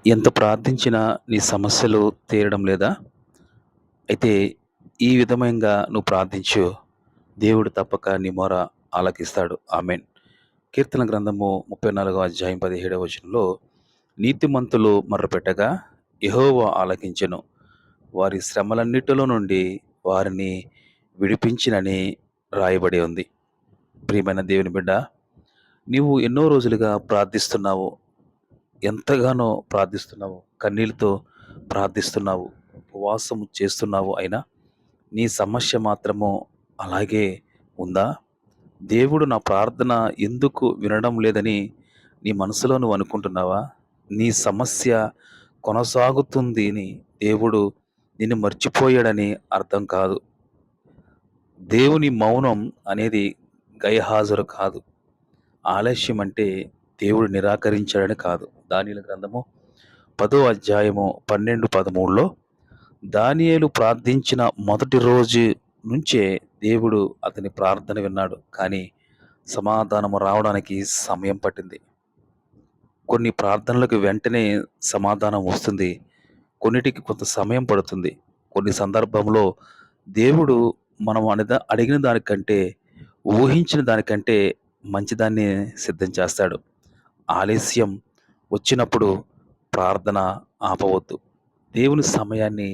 ఎంత ప్రార్థించినా నీ సమస్యలు తీరడం లేదా? అయితే ఈ విధంగా నువ్వు ప్రార్థించు. దేవుడు తప్పక నీ మొర ఆలకిస్తాడు. ఆమేన్. కీర్తన గ్రంథము 34వ అధ్యాయం 17వ వచనంలో నీతిమంతులు మొర్రపెట్టగా యెహోవా ఆలకించెను. వారి శ్రమలన్నిటిలో నుండి వారిని విడిపించినని రాయబడి ఉంది. ప్రియమైన దేవుని బిడ్డ, నీవు ఎన్నో రోజులుగా ప్రార్థిస్తున్నావు. ఎంతగానో ప్రార్థిస్తున్నావు. కన్నీళ్లతో ప్రార్థిస్తున్నావు. ఉపవాసం చేస్తున్నావు. అయినా నీ సమస్య మాత్రము అలాగే ఉందా? దేవుడు నా ప్రార్థన ఎందుకు వినడం లేదని నీ మనసులో నువ్వు అనుకుంటున్నావా? నీ సమస్య కొనసాగుతుంది అని దేవుడు నిన్ను మర్చిపోయాడని అర్థం కాదు. దేవుని మౌనం అనేది గైర్హాజరు కాదు. ఆలస్యం అంటే దేవుడు నిరాకరించాడని కాదు. దానియేలు గ్రంథము 10వ అధ్యాయము 12, 13లో దానియేలు ప్రార్థించిన మొదటి రోజు నుంచే దేవుడు అతని ప్రార్థన విన్నాడు. కానీ సమాధానము రావడానికి సమయం పట్టింది. కొన్ని ప్రార్థనలకు వెంటనే సమాధానం వస్తుంది. కొన్నిటికి కొంత సమయం పడుతుంది. కొన్ని సందర్భంలో దేవుడు మనం అడిగిన దానికంటే, ఊహించిన దానికంటే మంచిదాన్ని సిద్ధం చేస్తాడు. ఆలస్యం వచ్చినప్పుడు ప్రార్థన ఆపవద్దు. దేవుని సమయాన్ని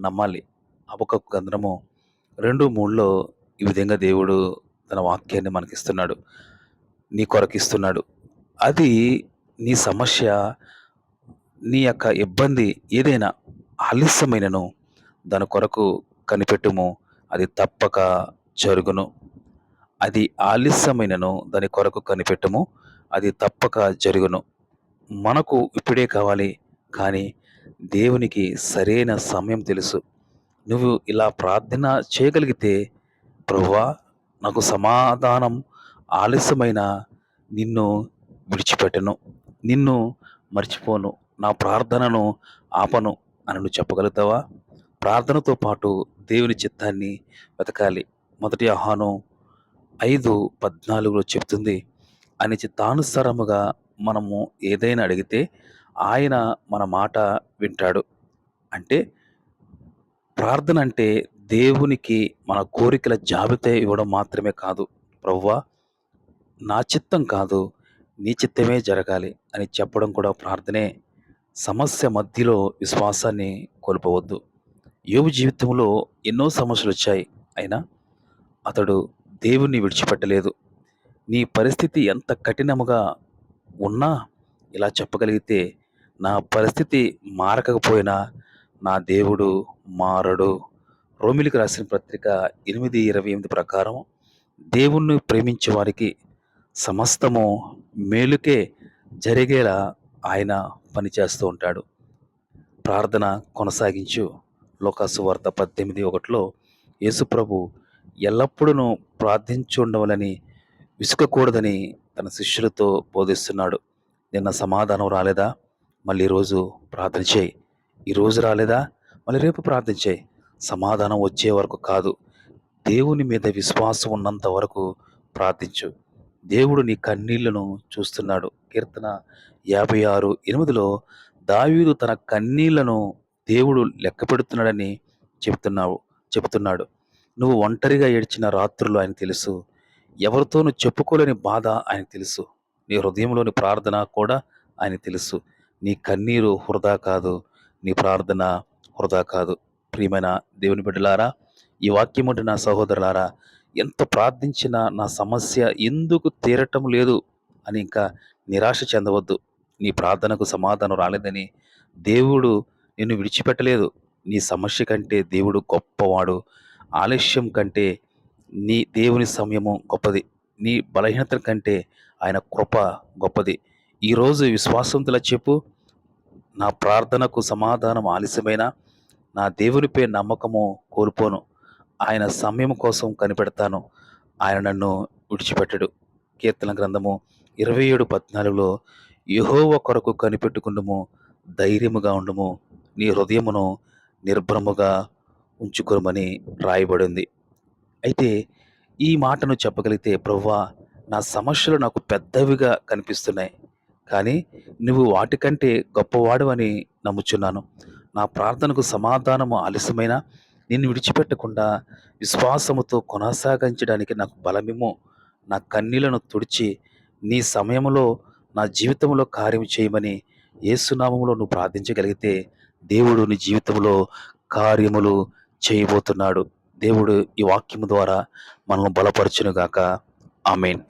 నమ్మాలి. హబక్కూకు గ్రంథము 2:3లో ఈ విధంగా దేవుడు తన వాక్యాన్ని మనకిస్తున్నాడు. నీ కొరకిస్తున్నాడు. అది నీ సమస్య, నీ యొక్క ఇబ్బంది ఏదైనా ఆలస్యమైనను దాని కొరకు కనిపెట్టుము. అది తప్పక జరుగును. అది ఆలస్యమైనను దాని కొరకు కనిపెట్టుము. అది తప్పక జరుగును. మనకు ఇప్పుడే కావాలి. కానీ దేవునికి సరైన సమయం తెలుసు. నువ్వు ఇలా ప్రార్థన చేయగలిగితే, ప్రభువా, నాకు సమాధానం ఆలస్యమైనా నిన్ను విడిచిపెట్టను. నిన్ను మర్చిపోను. నా ప్రార్థనను ఆపను అని నువ్వు చెప్పగలుగుతావా? ప్రార్థనతో పాటు దేవుని చిత్తాన్ని వెతకాలి. 1 యోహాను 5:14లో చెప్తుంది, ఆయన చిత్తానుసారముగా మనము ఏదైనా అడిగితే ఆయన మన మాట వింటాడు. అంటే ప్రార్థన అంటే దేవునికి మన కోరికల జాబితా ఇవ్వడం మాత్రమే కాదు. ప్రభువా, నా చిత్తం కాదు, నీ చిత్తమే జరగాలి అని చెప్పడం కూడా ప్రార్థనే. సమస్య మధ్యలో విశ్వాసాన్ని కోల్పోవద్దు. యోబు జీవితంలో ఎన్నో సమస్యలొచ్చాయి. అయినా అతడు దేవుణ్ణి విడిచిపెట్టలేదు. నీ పరిస్థితి ఎంత కఠినముగా ఉన్నా ఇలా చెప్పగలిగితే, నా పరిస్థితి మారకపోయినా నా దేవుడు మారడు. రోమీయులకు రాసిన పత్రిక 8:28 ప్రకారం దేవుణ్ణి ప్రేమించే వారికి సమస్తము మేలుకే జరిగేలా ఆయన పనిచేస్తూ ఉంటాడు. ప్రార్థన కొనసాగించు. లూకాసు వార్త 18:1లో యేసుప్రభు ఎల్లప్పుడూ ప్రార్థించుండవలని, విసుగకూడదని తన శిష్యులతో బోధిస్తున్నాడు. నిన్న సమాధానం రాలేదా? మళ్ళీ ఈరోజు ప్రార్థన చేయి. ఈరోజు రాలేదా? మళ్ళీ రేపు ప్రార్థన చేయి. సమాధానం వచ్చే వరకు కాదు, దేవుని మీద విశ్వాసం ఉన్నంత వరకు ప్రార్థించు. దేవుడు నీ కన్నీళ్లను చూస్తున్నాడు. కీర్తన 56:8లో దావీదు తన కన్నీళ్లను దేవుడు లెక్కపెడుతున్నాడని చెబుతున్నాడు. నువ్వు ఒంటరిగా ఏడ్చిన రాత్రులు ఆయనకు తెలుసు. ఎవరితోనూ చెప్పుకోలేని బాధ ఆయనకు తెలుసు. నీ హృదయంలోని ప్రార్థన కూడా ఆయనకు తెలుసు. నీ కన్నీరు వృధా కాదు. నీ ప్రార్థన వృధా కాదు. ప్రియమైన దేవుని బిడ్డలారా, ఈ వాక్యం ఉంటే నా సహోదరులారా, ఎంత ప్రార్థించినా నా సమస్య ఎందుకు తీరటం లేదు అని ఇంకా నిరాశ చెందవద్దు. నీ ప్రార్థనకు సమాధానం రాలేదని దేవుడు నిన్ను విడిచిపెట్టలేదు. నీ సమస్య కంటే దేవుడు గొప్పవాడు. ఆలస్యం కంటే నీ దేవుని సమయము గొప్పది. నీ బలహీనత కంటే ఆయన కృప గొప్పది. ఈరోజు విశ్వాసంతో చెప్పు, నా ప్రార్థనకు సమాధానం ఆలస్యమైనా నా దేవునిపై నమ్మకము కోల్పోను. ఆయన సమయం కోసం కనిపెడతాను. ఆయన నన్ను విడిచిపెట్టడు. కీర్తన గ్రంథము 27:14లో యెహోవా కొరకు కనిపెట్టుకుందుము, ధైర్యముగా ఉండుము, నీ హృదయమును నిర్భరముగా ఉంచుకొనుమని రాయబడింది. అయితే ఈ మాటను చెప్పగలిగితే, ప్రభువా, నా సమస్యలు నాకు పెద్దవిగా కనిపిస్తున్నాయి. కానీ నువ్వు వాటికంటే గొప్పవాడివని నమ్ముచున్నాను. నా ప్రార్థనకు సమాధానము ఆలస్యమైనా నిన్ను విడిచిపెట్టకుండా విశ్వాసముతో కొనసాగించడానికి నాకు బలమిమ్ము. నా కన్నీళ్లను తుడిచి నీ సమయంలో నా జీవితంలో కార్యం చేయమని యేసు నామములో నువ్వు ప్రార్థించగలిగితే దేవుడు నీ జీవితంలో కార్యములు చేయబోతున్నాడు. దేవుడు ఈ వాక్యము ద్వారా మనల్ని బలపరచును గాక. ఆమేన్.